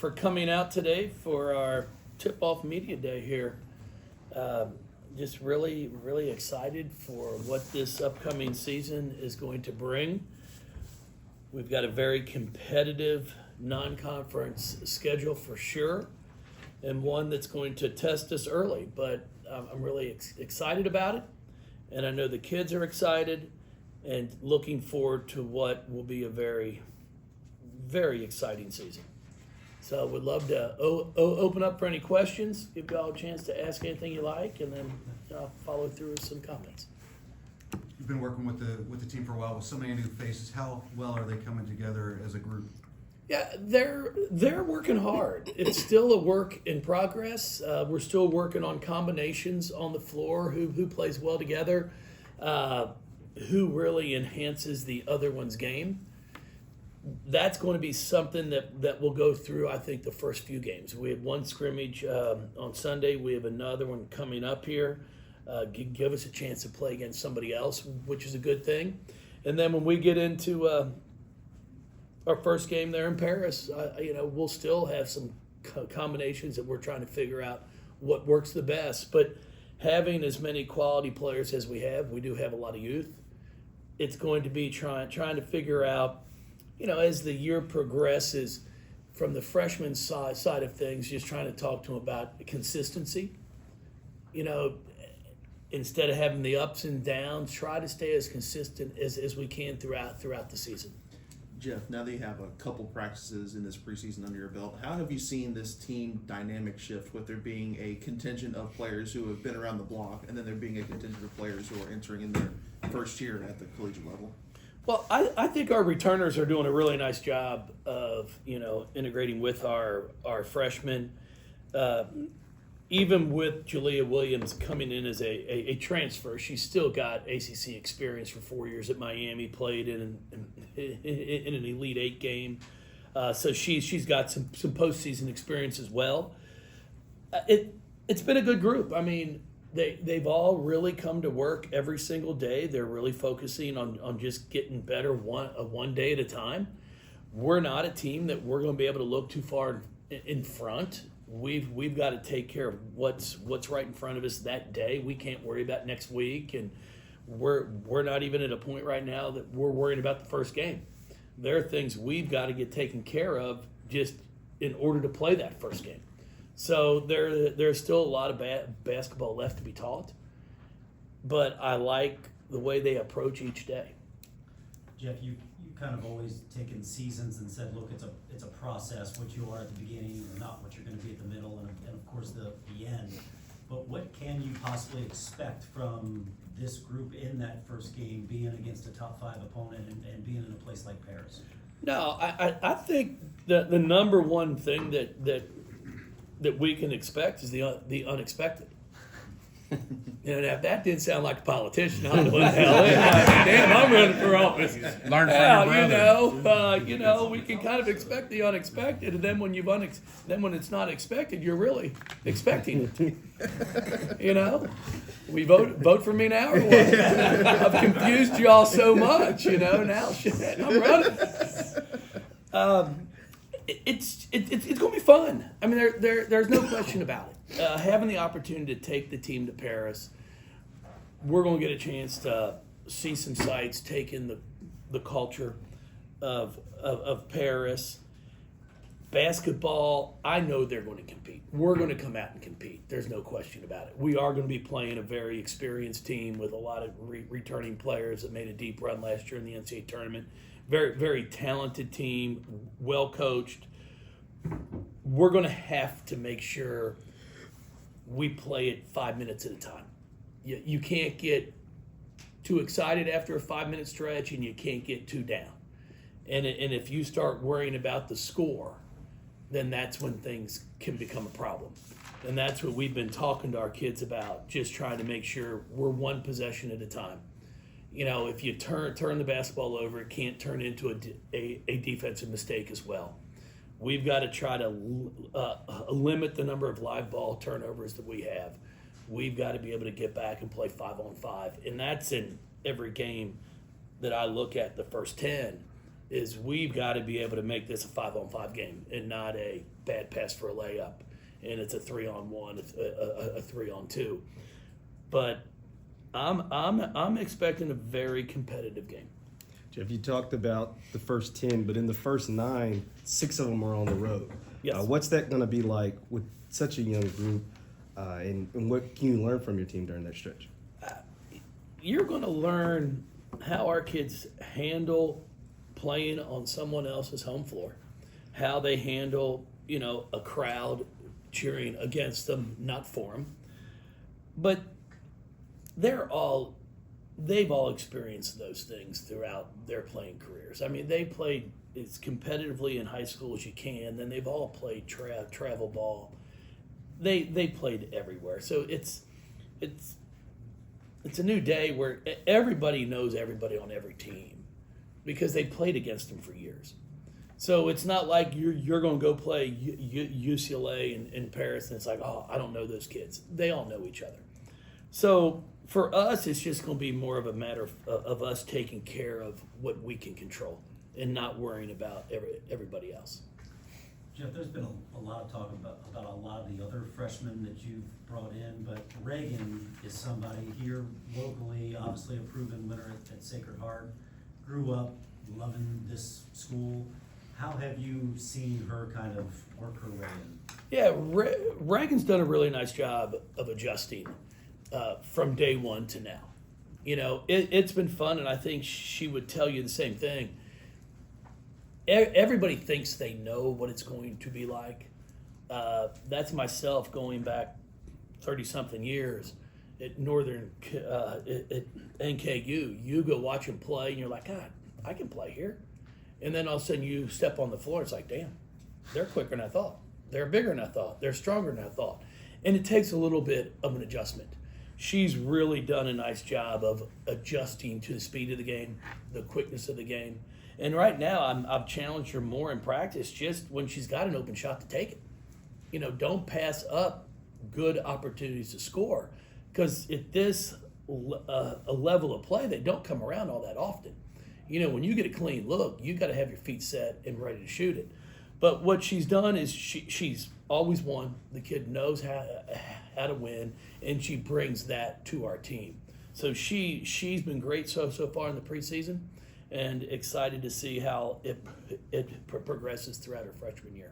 for coming out today for our tip-off media day here. Just really, really excited for what this upcoming season is going to bring. We've got a very competitive non-conference schedule for sure, and one that's going to test us early. But I'm really excited about it, and I know the kids are excited, and looking forward to what will be a very, very exciting season. So would love to open up for any questions, give you all a chance to ask anything you like, and then follow through with some comments. You've been working with the team for a while with so many new faces. How well are they coming together as a group? Yeah, they're working hard. It's still a work in progress. We're still working on combinations on the floor, who plays well together, who really enhances the other one's game. That's going to be something that we'll go through, I think, the first few games. We have one scrimmage on Sunday. We have another one coming up here. Give us a chance to play against somebody else, which is a good thing. And then when we get into our first game there in Paris, we'll still have some combinations that we're trying to figure out what works the best. But having as many quality players as we do have a lot of youth. It's going to be trying to figure out, as the year progresses, from the freshman side of things, just trying to talk to them about consistency. Instead of having the ups and downs, try to stay as consistent as we can throughout the season. Jeff, now that you have a couple practices in this preseason under your belt, how have you seen this team dynamic shift with there being a contingent of players who have been around the block and then there being a contingent of players who are entering in their first year at the collegiate level? Well, I think our returners are doing a really nice job of, integrating with our freshmen. Even with Jalea Williams coming in as a transfer, she's still got ACC experience for 4 years at Miami, played in an Elite Eight game. So she's got some postseason experience as well. It's been a good group. I mean, they've all really come to work every single day. They're really focusing on just getting better one day at a time. We're not a team that we're going to be able to look too far in front. We've got to take care of what's right in front of us that day. We can't worry about next week, and we're not even at a point right now that we're worried about the first game. There are things we've got to get taken care of just in order to play that first game. So there's still a lot of basketball left to be taught, but I like the way they approach each day. Jeff, you kind of always taken seasons and said, look, it's a process, what you are at the beginning, not what you're going to be at the middle, and of course the end. But what can you possibly expect from this group in that first game, being against a top 5 opponent and being in a place like Paris? No, I think the number one thing that we can expect is the unexpected. Now, if that didn't sound like a politician, I don't know what the hell is. Damn, I'm running for office. Learn from your brother. We can kind of expect the unexpected, and then when when it's not expected, you're really expecting it. We vote for me now or what? I've confused you all so much, Now shit, I'm running. It's going to be fun. I mean, there's no question about it. Having the opportunity to take the team to Paris, we're going to get a chance to see some sights, take in the culture of Paris. Basketball, I know they're going to compete. We're going to come out and compete. There's no question about it. We are going to be playing a very experienced team with a lot of returning players that made a deep run last year in the NCAA tournament. Very, very talented team, well coached. We're going to have to make sure we play it 5 minutes at a time. You can't get too excited after a 5-minute stretch, and you can't get too down. And if you start worrying about the score, then that's when things can become a problem. And that's what we've been talking to our kids about, just trying to make sure we're one possession at a time. If you turn the basketball over, it can't turn into a defensive mistake as well. We've got to try to limit the number of live ball turnovers that we have. We've got to be able to get back and play 5-on-5. And that's in every game that I look at the first 10. is we've got to be able to make this a 5-on-5 game and not a bad pass for a layup, and it's a 3-on-1, a 3-on-2. But I'm expecting a very competitive game. Jeff, you talked about the first 10, but in the first 9, 6 of them are on the road. Yes. What's that going to be like with such a young group, and what can you learn from your team during that stretch? You're going to learn how our kids handle playing on someone else's home floor, how they handle, a crowd cheering against them, not for them. But they've all experienced those things throughout their playing careers. I mean, they played as competitively in high school as you can. Then they've all played travel ball. They played everywhere. So it's a new day where everybody knows everybody on every team because they played against them for years. So it's not like you're going to go play UCLA in Paris and it's like, oh, I don't know those kids. They all know each other. So for us, it's just going to be more of a matter of us taking care of what we can control and not worrying about everybody else. Jeff, there's been a lot of talk about a lot of the other freshmen that you've brought in, but Reagan is somebody here locally, obviously a proven winner at Sacred Heart, grew up loving this school. How have you seen her kind of work her way in? Yeah, Reagan's done a really nice job of adjusting from day one to now. It's been fun, and I think she would tell you the same thing. Everybody thinks they know what it's going to be like. That's myself going back 30-something years at Northern at NKU. You go watch them play, and you're like, God, I can play here. And then all of a sudden you step on the floor, it's like, damn, they're quicker than I thought. They're bigger than I thought. They're stronger than I thought. And it takes a little bit of an adjustment. She's really done a nice job of adjusting to the speed of the game, the quickness of the game. And right now, I've challenged her more in practice just when she's got an open shot to take it. Don't pass up good opportunities to score because at this a level of play, they don't come around all that often. When you get a clean look, you got to have your feet set and ready to shoot it. But what she's done is she's always won. The kid knows how to win, and she brings that to our team. So she's been great so far in the preseason, and excited to see how it progresses throughout her freshman year.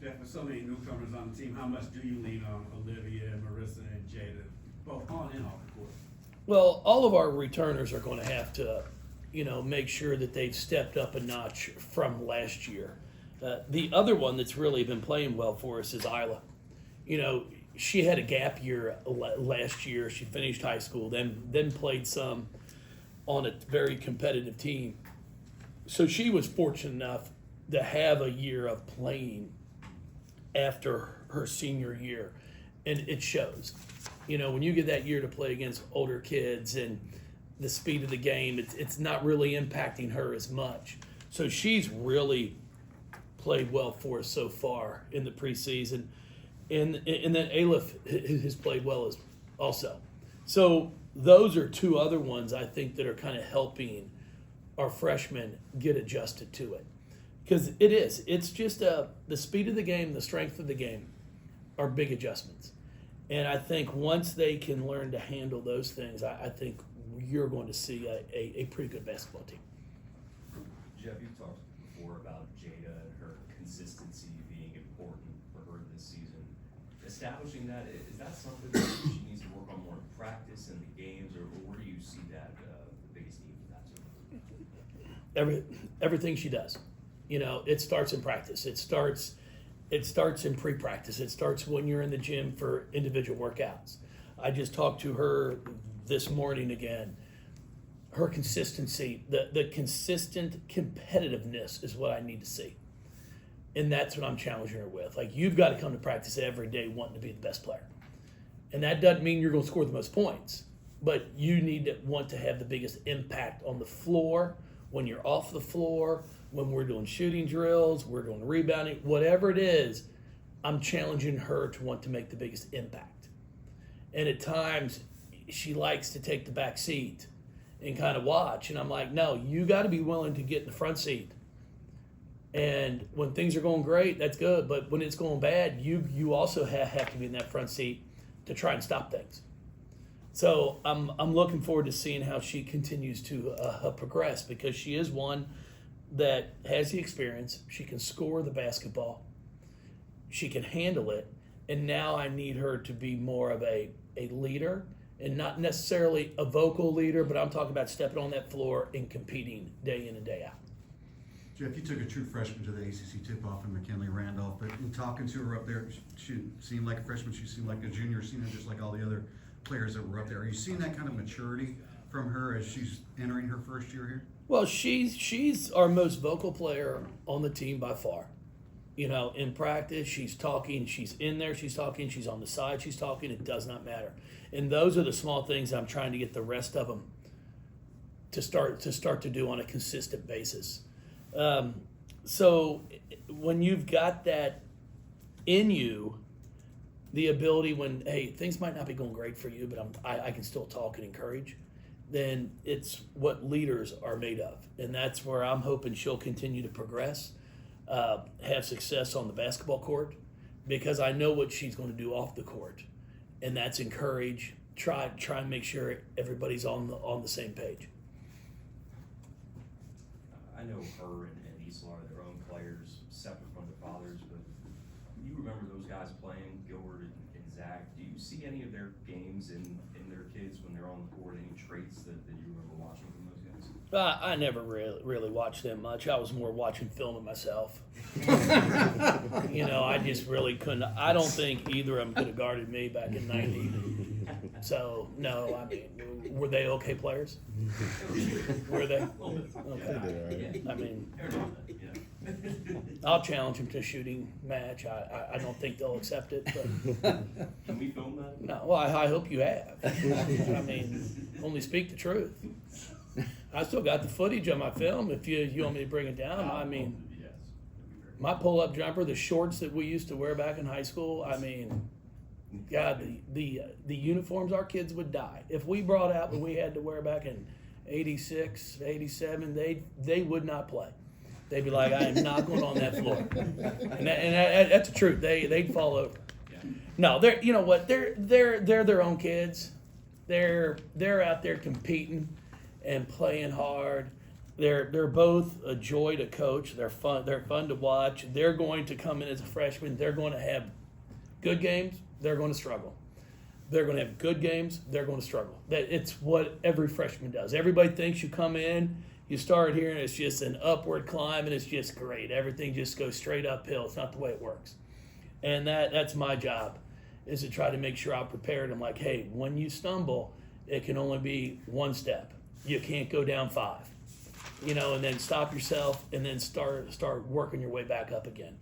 Jeff, with so many newcomers on the team, how much do you lean on Olivia, Marissa, and Jada, both on and off the court? Well, all of our returners are going to have to, make sure that they've stepped up a notch from last year. The other one that's really been playing well for us is Isla. She had a gap year last year. She finished high school, then played some on a very competitive team. So she was fortunate enough to have a year of playing after her senior year, and it shows. When you get that year to play against older kids and the speed of the game, it's not really impacting her as much. So she's really played well for us so far in the preseason, and then Aleph has played well as also. So those are two other ones I think that are kind of helping our freshmen get adjusted to it, because it's just the speed of the game, the strength of the game are big adjustments, and I think once they can learn to handle those things, I think you're going to see a pretty good basketball team. Jeff, you've talked before about Jada and her consistency being important for her this season. Establishing that, is that something that she needs to work on more in practice in the games, or where do you see that the biggest need for that? Everything she does, it starts in practice. It starts in pre-practice. It starts when you're in the gym for individual workouts. I just talked to her this morning again. Her consistency, the consistent competitiveness is what I need to see. And that's what I'm challenging her with. Like, you've got to come to practice every day wanting to be the best player. And that doesn't mean you're going to score the most points, but you need to want to have the biggest impact on the floor, when you're off the floor, when we're doing shooting drills, we're doing rebounding, whatever it is, I'm challenging her to want to make the biggest impact. And at times, she likes to take the back seat and kind of watch. And I'm like, no, you got to be willing to get in the front seat. And when things are going great, that's good. But when it's going bad, you also have to be in that front seat to try and stop things. So I'm looking forward to seeing how she continues to progress, because she is one that has the experience. She can score the basketball. She can handle it. And now I need her to be more of a leader, and not necessarily a vocal leader, but I'm talking about stepping on that floor and competing day in and day out. Jeff, you took a true freshman to the ACC tip-off in McKinley Randolph, but in talking to her up there, she seemed like a freshman. She seemed like a junior, senior, just like all the other players that were up there. Are you seeing that kind of maturity from her as she's entering her first year here? Well, she's our most vocal player on the team by far. You know, in practice, she's talking, she's in there, she's talking, she's on the side, she's talking, it does not matter. And those are the small things I'm trying to get the rest of them to start to do on a consistent basis. So when you've got that in you, the ability when, hey, things might not be going great for you, but I can still talk and encourage, then it's what leaders are made of. And that's where I'm hoping she'll continue to progress. Have success on the basketball court, because I know what she's going to do off the court, and that's encourage. Try and make sure everybody's on the same page. I know her and Isla are their own players, separate from their fathers, but you remember those guys playing, Gilbert and Zach. Do you see any of their games in their kids when they're on the court? Any traits that you remember watching from those guys? I never really watched them much. I was more watching film of myself. You know, I just really couldn't. I don't think either of them could have guarded me back in '90. So no, I mean, were they okay players? Were they? Okay. I mean, I'll challenge them to a shooting match. I don't think they'll accept it. But Can we film that? no, well, I hope you have. I mean, only speak the truth. I still got the footage on my film. If you want me to bring it down, I mean, Yes. That'd be very my pull-up jumper, the shorts that we used to wear back in high school. I mean, God, the uniforms our kids would die if we brought out what we had to wear back in '86, '87. They would not play. They'd be like, I am not going on that floor, and that's the truth. They'd fall over. Yeah. No, they're, you know what? They're their own kids. They're out there competing and playing hard. They're both a joy to coach. They're fun to watch. They're going to come in as a freshman. They're going to have good games. They're going to struggle. They're going to have good games. They're going to struggle. It's what every freshman does. Everybody thinks you come in, you start here, and it's just an upward climb, and it's just great. Everything just goes straight uphill. It's not the way it works. And that's my job, is to try to make sure I'm prepared. I'm like, hey, when you stumble, it can only be one step. You can't go down 5, you know, and then stop yourself and then start working your way back up again.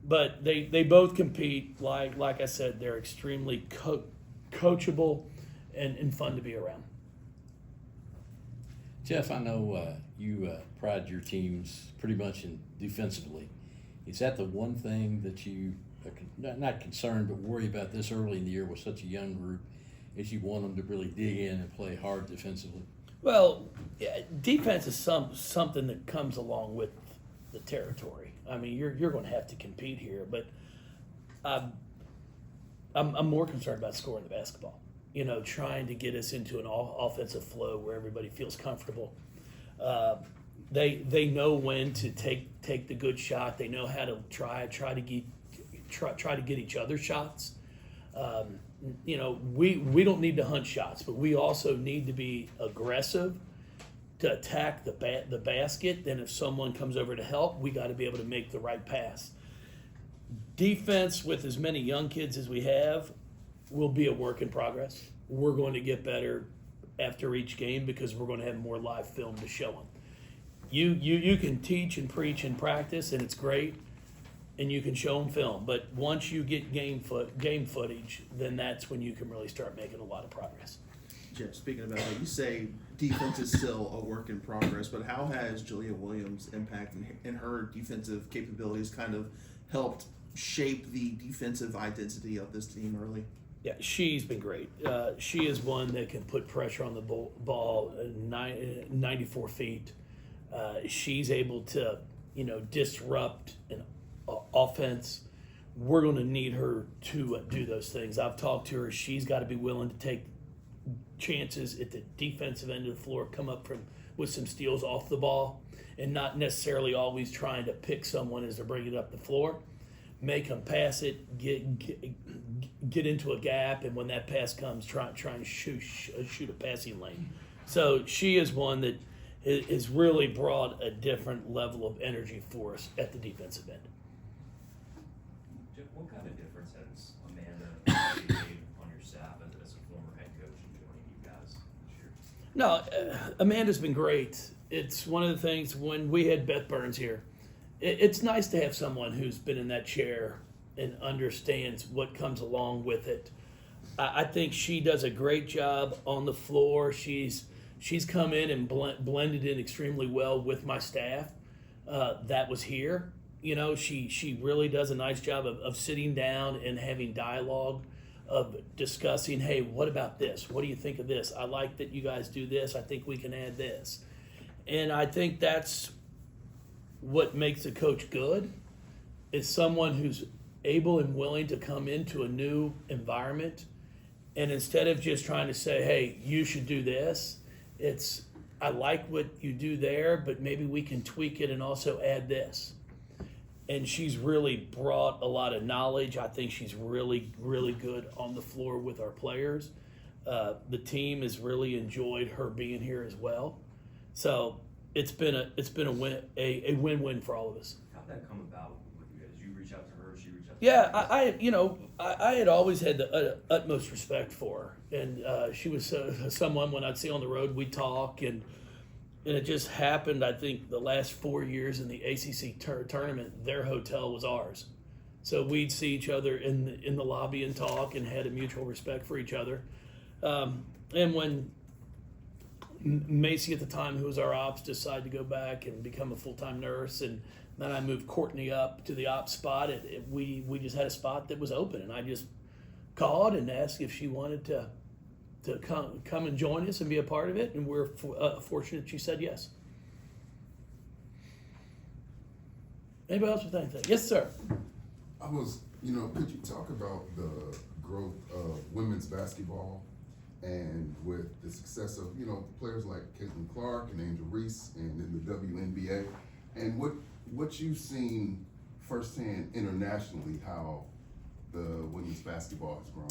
But they both compete. Like I said, they're extremely coachable and fun to be around. Jeff, I know you pride your teams pretty much in defensively. Is that the one thing that you are not concerned but worry about this early in the year with such a young group, is you want them to really dig in and play hard defensively? Well, yeah, defense is something that comes along with the territory. I mean, you're going to have to compete here, but I'm more concerned about scoring the basketball. You know, trying to get us into an offensive flow where everybody feels comfortable. They know when to take the good shot. They know how to try to get each other shots. You know, we don't need to hunt shots, but we also need to be aggressive to attack the basket. Then if someone comes over to help, we got to be able to make the right pass. Defense, with as many young kids as we have, will be a work in progress. We're going to get better after each game because we're going to have more live film to show them. You can teach and preach and practice, and it's great, and you can show them film. But once you get game footage, then that's when you can really start making a lot of progress. Jeff, speaking about that, you say defense is still a work in progress, but how has Jalea Williams' impact and her defensive capabilities kind of helped shape the defensive identity of this team early? Yeah, she's been great. She is one that can put pressure on the ball 94 feet. She's able to, disrupt an offense. We're going to need her to do those things. I've talked to her. She's got to be willing to take chances at the defensive end of the floor, come up with some steals off the ball, and not necessarily always trying to pick someone as they're bringing it up the floor. Make them pass it, get into a gap, and when that pass comes, try and shoot a passing lane. So she is one that has really brought a different level of energy for us at the defensive end. Jeff, what kind of difference has Amanda made on your staff as a former head coach and joining you guys this year? No, Amanda's been great. It's one of the things when we had Beth Burns here, it's nice to have someone who's been in that chair and understands what comes along with it. I think she does a great job on the floor. She's come in and blended in extremely well with my staff that was here. She really does a nice job of sitting down and having dialogue, of discussing, hey, what about this? What do you think of this? I like that you guys do this. I think we can add this. And I think that's what makes a coach good, is someone who's able and willing to come into a new environment, and instead of just trying to say, hey, you should do this, it's, I like what you do there, but maybe we can tweak it and also add this. And she's really brought a lot of knowledge. I think she's really, really good on the floor with our players. The team has really enjoyed her being here as well. So it's been a win-win for all of us. How'd that come about with you guys? You reach out to her, she reached out to Yeah, you? I had always had the utmost respect for her, and she was someone when I'd see on the road we'd talk, and it just happened. I think the last 4 years in the ACC tournament, their hotel was ours, so we'd see each other in the lobby and talk, and had a mutual respect for each other. And when Macy at the time, who was our ops, decided to go back and become a full-time nurse, and then I moved Courtney up to the ops spot. We just had a spot that was open, and I just called and asked if she wanted to come and join us and be a part of it, and we're fortunate she said yes. Anybody else with anything? Yes, sir. Could you talk about the growth of women's basketball and with the success of, players like Caitlin Clark and Angel Reese and in the WNBA, and what you've seen firsthand internationally, how the women's basketball has grown?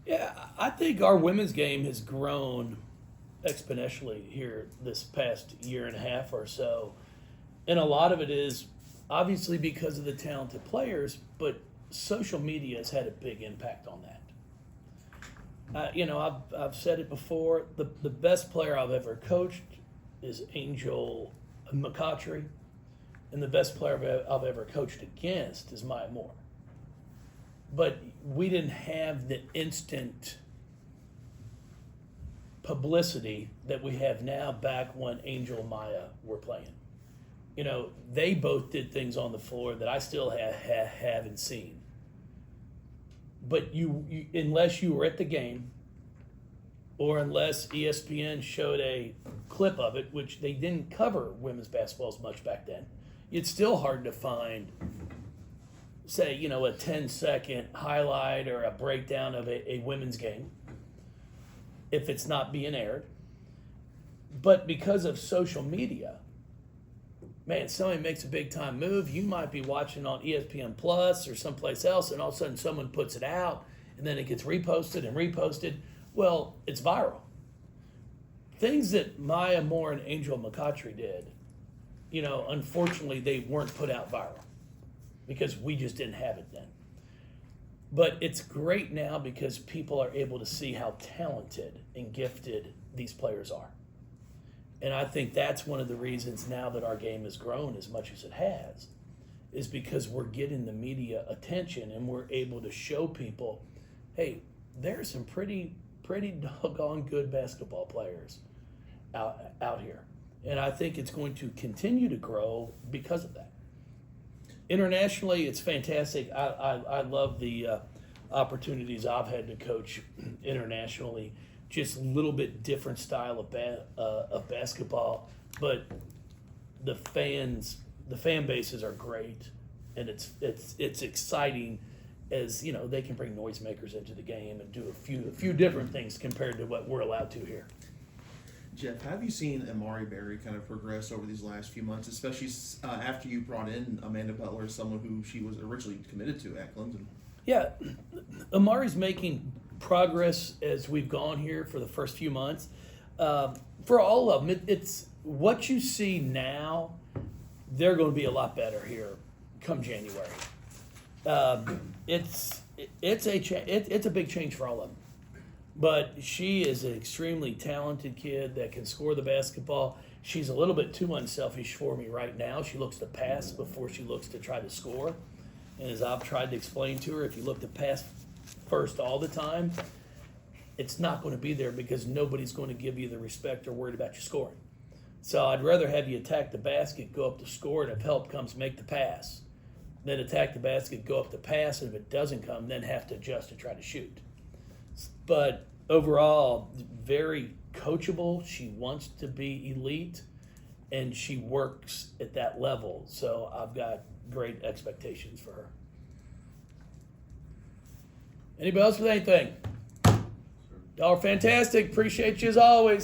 Yeah, I think our women's game has grown exponentially here this past year and a half or so. And a lot of it is obviously because of the talented players, but social media has had a big impact on that. I've said it before, the best player I've ever coached is Angel McCautry, and the best player I've ever coached against is Maya Moore. But we didn't have the instant publicity that we have now back when Angel and Maya were playing. They both did things on the floor that I still haven't seen. But you, unless you were at the game, or unless ESPN showed a clip of it, which they didn't cover women's basketball as much back then, it's still hard to find, say, a 10-second highlight or a breakdown of a women's game if it's not being aired. But because of social media, man, somebody makes a big time move, you might be watching on ESPN Plus or someplace else, and all of a sudden someone puts it out, and then it gets reposted and reposted. Well, it's viral. Things that Maya Moore and Angel McCautry did, unfortunately they weren't put out viral because we just didn't have it then. But it's great now because people are able to see how talented and gifted these players are. And I think that's one of the reasons now that our game has grown as much as it has, is because we're getting the media attention and we're able to show people, hey, there's some pretty doggone good basketball players out here. And I think it's going to continue to grow because of that. Internationally, it's fantastic. I love the opportunities I've had to coach internationally. Just a little bit different style of basketball, but the fan bases are great, and it's exciting as they can bring noisemakers into the game and do a few different things compared to what we're allowed to here. Jeff, have you seen Amari Berry kind of progress over these last few months, especially after you brought in Amanda Butler, someone who she was originally committed to at Clemson? Yeah, Amari's making progress as we've gone here for the first few months. For all of them, it's what you see now. They're going to be a lot better here come January. It's a big change for all of them. But she is an extremely talented kid that can score the basketball. She's a little bit too unselfish for me right now. She looks to pass before she looks to try to score. And as I've tried to explain to her, if you look to pass first all the time, it's not going to be there because nobody's going to give you the respect or worried about your scoring. So I'd rather have you attack the basket, go up to score, and if help comes, make the pass. Then attack the basket, go up the pass, and if it doesn't come, then have to adjust to try to shoot. But overall, very coachable. She wants to be elite, and she works at that level. So I've got great expectations for her. Anybody else with anything? Y'all are fantastic. Appreciate you as always.